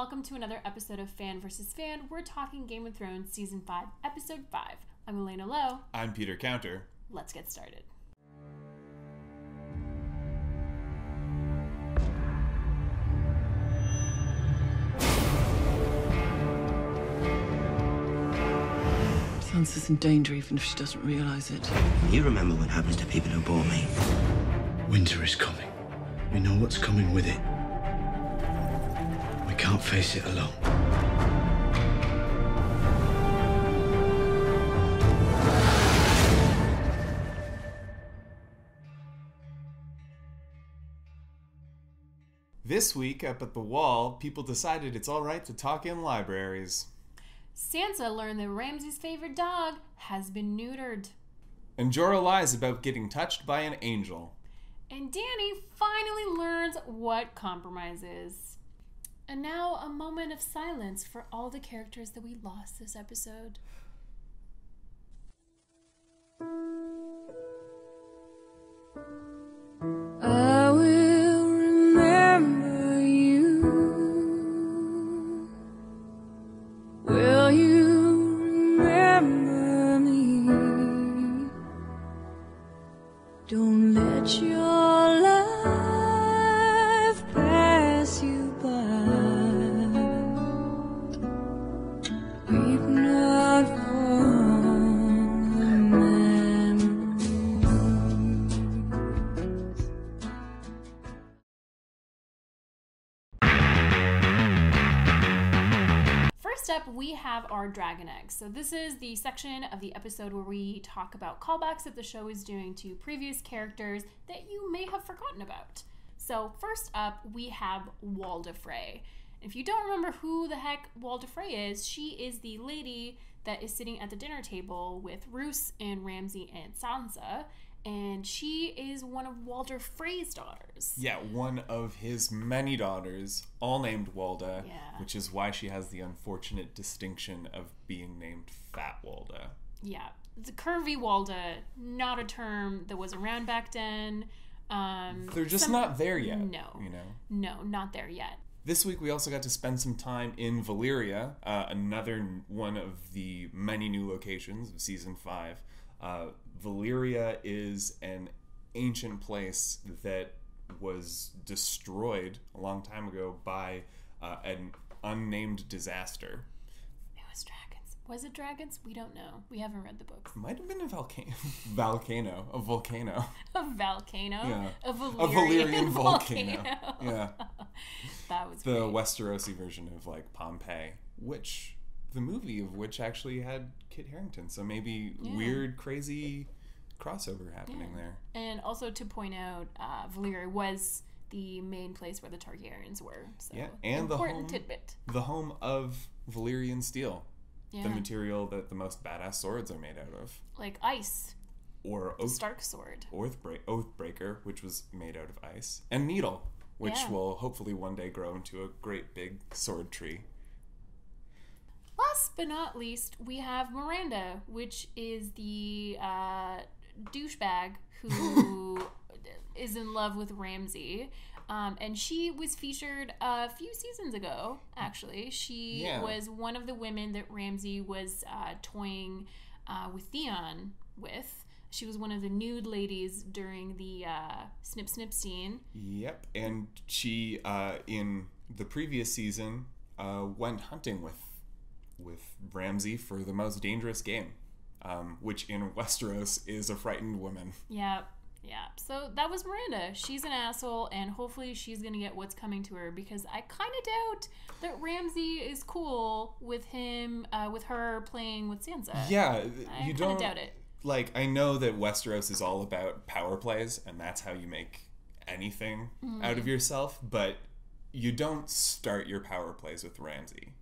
welcome to another episode of Fan vs. Fan. We're talking Game of Thrones Season 5, Episode 5. I'm Elena Lowe. I'm Peter Counter. Let's get started. Sansa's in danger even if she doesn't realize it. You remember what happens to people who bore me. Winter is coming. We know what's coming with it. We can't face it alone. This week, up at the Wall, people decided it's alright to talk in libraries. Sansa learned that Ramsay's favorite dog has been neutered. And Jorah lies about getting touched by an angel. And Dany finally learns what compromise is. And now a moment of silence for all the characters that we lost this episode. I will remember you. Will you remember me? Don't let your life pass you by. Weep not for the memories. First up, we have our Dragon Eggs. So this is the section of the episode where we talk about callbacks that the show is doing to previous characters that you may have forgotten about. So first up, we have Walda Frey. If you don't remember who the heck Walda Frey is, she is the lady that is sitting at the dinner table with Roose and Ramsay and Sansa, and she is one of Walder Frey's daughters. Yeah, one of his many daughters, all named Walda, Yeah. which is why she has the unfortunate distinction of being named Fat Walda. Yeah, the curvy Walda, not a term that was around back then. They're just not there yet. No. You know? No, not there yet. This week we also got to spend some time in Valyria, another one of the many new locations of Season 5. Valyria is an ancient place that was destroyed a long time ago by an unnamed disaster. It was dragons. Was it dragons? We don't know. We haven't read the books. Might have been a volcano. A volcano. A volcano? Yeah. A Valyrian volcano. Yeah. That was The great. Westerosi version of like Pompeii, which the movie of which actually had Kit Harington. So maybe weird, crazy crossover happening there. And also to point out, Valyria was the main place where the Targaryens were. So Yeah, and important tidbit. the home of Valyrian steel, Yeah. the material that the most badass swords are made out of, Like ice. or The Stark sword. Oathbreaker, which was made out of ice, and Needle, which Yeah. will hopefully one day grow into a great big sword tree. Last but not least, we have Miranda, which is the douchebag who is in love with Ramsay. And she was featured a few seasons ago, actually. She was one of the women that Ramsay was toying with Theon with. She was one of the nude ladies during the snip snip scene. Yep, and she in the previous season went hunting with Ramsay for the most dangerous game, which in Westeros is a frightened woman. Yeah. So that was Miranda. She's an asshole, and hopefully she's gonna get what's coming to her, because I kind of doubt that Ramsay is cool with him, with her playing with Sansa. Yeah, I you kind don't of doubt it. Like, I know that Westeros is all about power plays, and that's how you make anything out of yourself, but you don't start your power plays with Ramsay.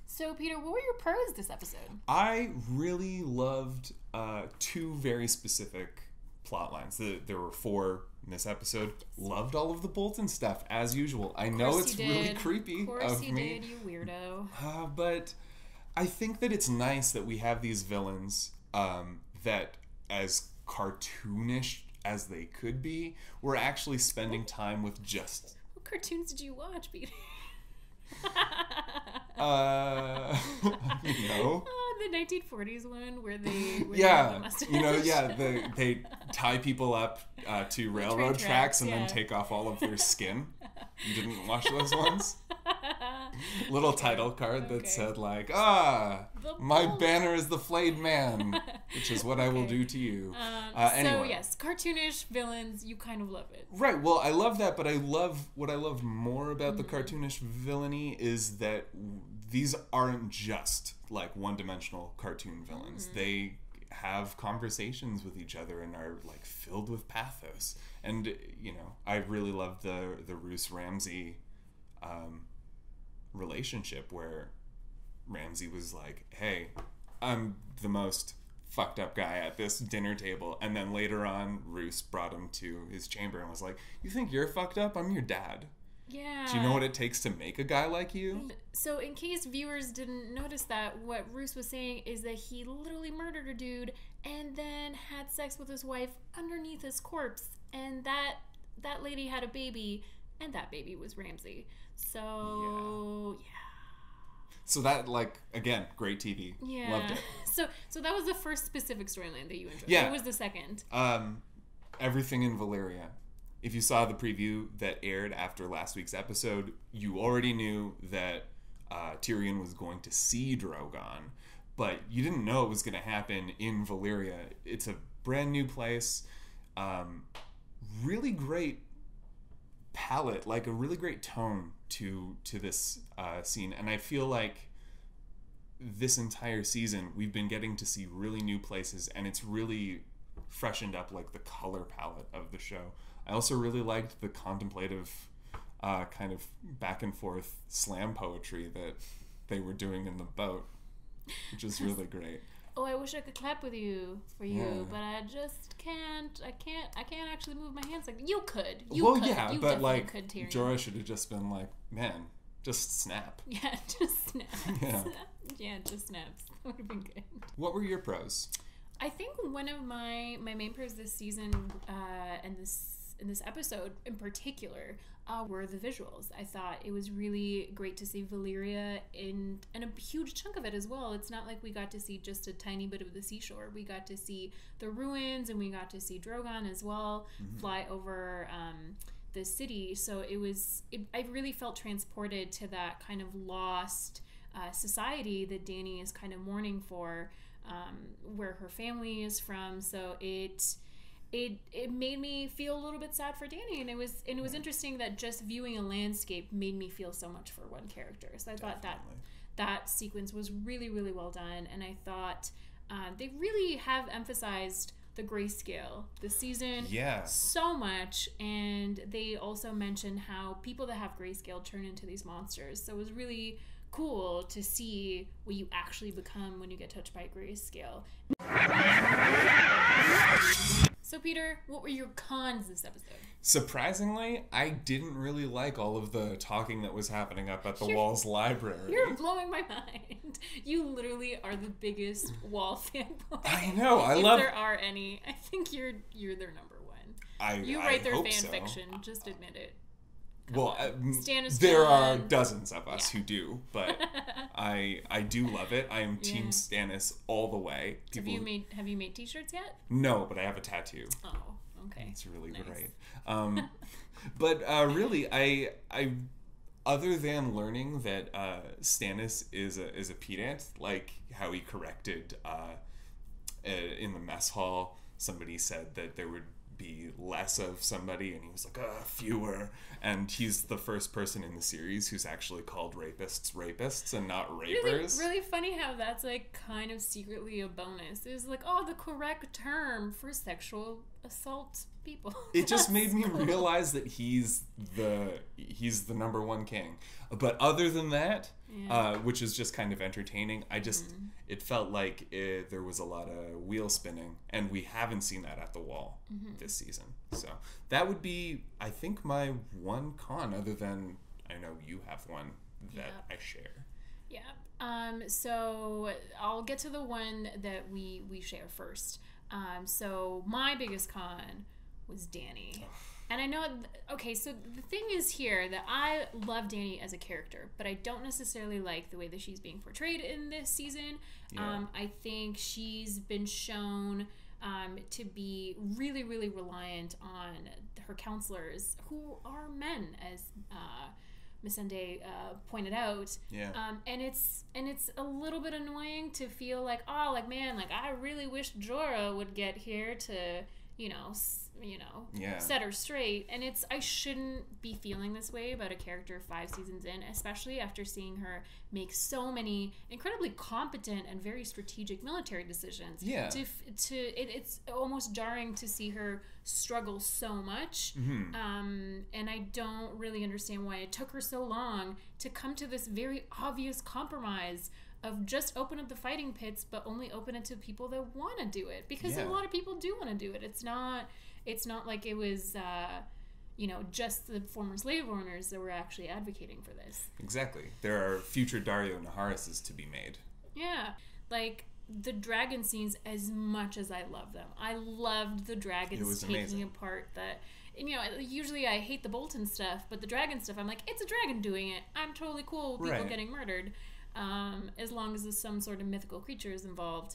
So, Peter, what were your pros this episode? I really loved two very specific plot lines. There were 4 in this episode. Loved all of the Bolton stuff, as usual. I know it's really creepy Of course of you me. did, you weirdo. But I think that it's nice that we have these villains that, as cartoonish as they could be. We're actually spending time with just What cartoons did you watch, Peter? The 1940s one where they have the yeah, mustache. they tie people up to railroad tracks and yeah. then take off all of their skin. You didn't watch those ones? Little title card that Okay. said like, The my bull- banner is the flayed man, which is what I will Okay. do to you. So Anyway. yes, cartoonish villains, you kind of love it. Right. Well, I love that, but what I love more about the cartoonish villainy is that these aren't just like one-dimensional cartoon villains. They have conversations with each other and are like filled with pathos. And I really love the Roose Ramsey relationship where Ramsey was like, "Hey, I'm the most fucked up guy at this dinner table," and then later on Roose brought him to his chamber and was like, "You think you're fucked up? I'm your dad. Yeah. Do you know what it takes to make a guy like you?" So in case viewers didn't notice that, what Roose was saying is that he literally murdered a dude and then had sex with his wife underneath his corpse, and that lady had a baby, and that baby was Ramsey. So yeah. So that, like, again, great TV. Yeah. Loved it. So that was the first specific storyline that you enjoyed. Yeah. What was the second? Everything in Valyria. If you saw the preview that aired after last week's episode, you already knew that Tyrion was going to see Drogon, but you didn't know it was going to happen in Valyria. It's a brand new place. Really great palette, like a really great tone to this scene, and I feel like this entire season we've been getting to see really new places, and it's really freshened up like the color palette of the show. I also really liked the contemplative kind of back and forth slam poetry that they were doing in the boat, which is really great. Oh, I wish I could clap with you for you, Yeah. but I just can't. I can't actually move my hands like you could. Yeah, You but definitely like could, Tyrion. Jorah should have just been like, man, just snap. Yeah, just snaps. Yeah. Yeah, just snaps. That would have been good. What were your pros? I think one of my main pros this season and in this episode in particular were the visuals. I thought it was really great to see Valyria and a huge chunk of it as well. It's not like we got to see just a tiny bit of the seashore. We got to see the ruins and we got to see Drogon as well fly over the city. So I really felt transported to that kind of lost society that Dany is kind of mourning for, where her family is from. So it made me feel a little bit sad for Dany, and it was interesting that just viewing a landscape made me feel so much for one character. So I thought that sequence was really, really well done, and I thought they really have emphasized the grayscale this season so much, and they also mentioned how people that have grayscale turn into these monsters. So it was really cool to see what you actually become when you get touched by grayscale. So Peter, what were your cons this episode? Surprisingly, I didn't really like all of the talking that was happening up at the Walls Library. You're blowing my mind. You literally are the biggest Wall fanboy. I know. If there are any, I think you're their number one. You write their hope fan so. fiction. Just admit it. Stannis there are John. dozens of us who do, but I do love it. I am Team Stannis all the way. Have you made t-shirts yet? No, but I have a tattoo. Oh, okay. It's really Nice. great. But really, I other than learning that Stannis is a pedant, like how he corrected in the mess hall, somebody said that there would be less of somebody, and he was like, fewer. And he's the first person in the series who's actually called rapists and not rapers. Really funny how that's like kind of secretly a bonus. It was like, the correct term for sexual assault people. It just made me realize that he's the number one king. But other than that, which is just kind of entertaining, I just it felt like there was a lot of wheel spinning, and we haven't seen that at the Wall this season. So that would be, I think, my one con, other than I know you have one that I share. Yeah. So I'll get to the one that we share first. So my biggest con was Dany. And I know, okay, so the thing is here that I love Dany as a character, but I don't necessarily like the way that she's being portrayed in this season. Yeah. I think she's been shown to be really, really reliant on her counselors, who are men, as Missandei pointed out. Yeah. And it's a little bit annoying to feel like, oh, like, man, like, I really wish Jorah would get here to, Yeah. set her straight. And I shouldn't be feeling this way about a character 5 seasons in, especially after seeing her make so many incredibly competent and very strategic military decisions. Yeah. It's almost jarring to see her struggle so much. Mm-hmm. And I don't really understand why it took her so long to come to this very obvious compromise of just open up the fighting pits, but only open it to people that want to do it, because a lot of people do want to do it. It's not like it was just the former slave owners that were actually advocating for this. Exactly. There are future Daario Naharis's to be made. Yeah, like the dragon scenes, as much as I love them, I loved the dragons taking amazing. apart that. And, usually I hate the Bolton stuff, but the dragon stuff, I'm like, it's a dragon doing it. I'm totally cool with people Right. getting murdered, as long as there's some sort of mythical creature is involved.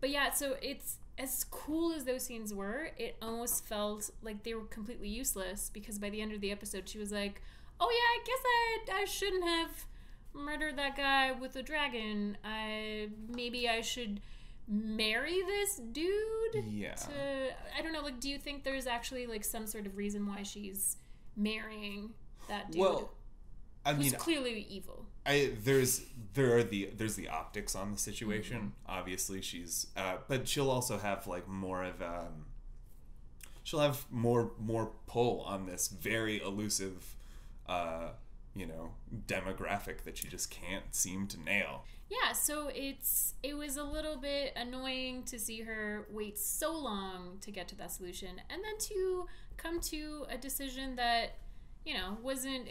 But yeah, so it's as cool as those scenes were, it almost felt like they were completely useless, because by the end of the episode, she was like, oh yeah, I guess I shouldn't have murdered that guy with the dragon. Maybe I should marry this dude. Yeah. I don't know, like, do you think there's actually like some sort of reason why she's marrying that dude? Well, I who's mean, clearly evil. there's the optics on the situation. Obviously, she's but she'll also have like more of she'll have more pull on this very elusive demographic that she just can't seem to nail. Yeah, so it was a little bit annoying to see her wait so long to get to that solution, and then to come to a decision that wasn't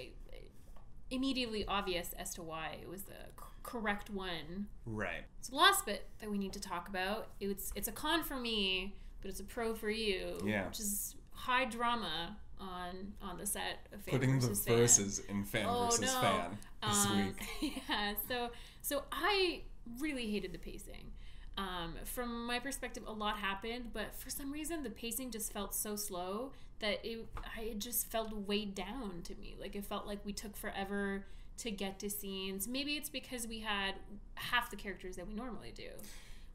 immediately obvious as to why it was the correct one. Right. So the last bit that we need to talk about, it's a con for me, but it's a pro for you. Yeah. Which is high drama on the set of Fan Putting the versus Fan. verses in Fan versus Fan this week. Yeah, so I really hated the pacing. From my perspective, a lot happened, but for some reason the pacing just felt so slow that it just felt weighed down to me. Like, it felt like we took forever to get to scenes. Maybe it's because we had half the characters that we normally do.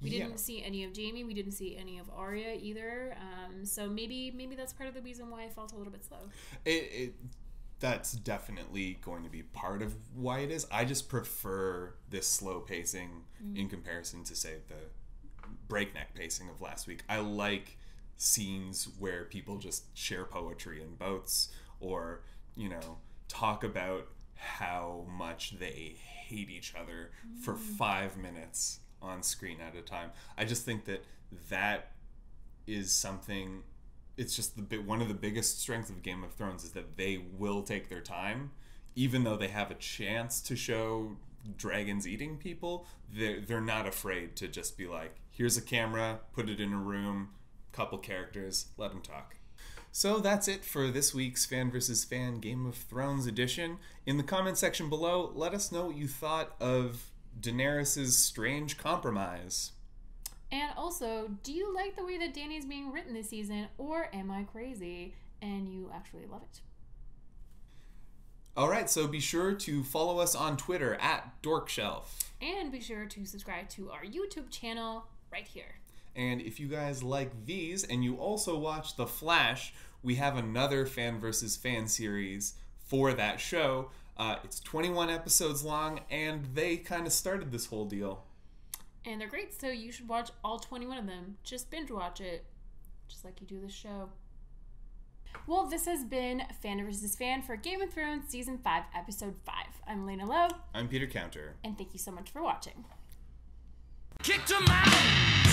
We didn't see any of Jaime. We didn't see any of Arya either. So maybe that's part of the reason why I felt a little bit slow. That's definitely going to be part of why it is. I just prefer this slow pacing in comparison to, say, the breakneck pacing of last week. I like scenes where people just share poetry in boats, or talk about how much they hate each other for 5 minutes on screen at a time. I just think that is something. It's just one of the biggest strengths of Game of Thrones is that they will take their time, even though they have a chance to show dragons eating people. They're not afraid to just be like, here's a camera, put it in a room, couple characters, let them talk. So that's it for this week's Fan vs. Fan Game of Thrones edition. In the comment section below, let us know what you thought of Daenerys' strange compromise. And also, do you like the way that Dany is being written this season, or am I crazy and you actually love it? Alright, so be sure to follow us on Twitter at Dorkshelf. And be sure to subscribe to our YouTube channel right here. And if you guys like these and you also watch The Flash, we have another Fan vs. Fan series for that show. It's 21 episodes long, and they kind of started this whole deal. And they're great, so you should watch all 21 of them. Just binge watch it, just like you do this show. Well, this has been Fan vs. Fan for Game of Thrones Season 5, Episode 5. I'm Elena Lowe. I'm Peter Counter. And thank you so much for watching. Kicked him out.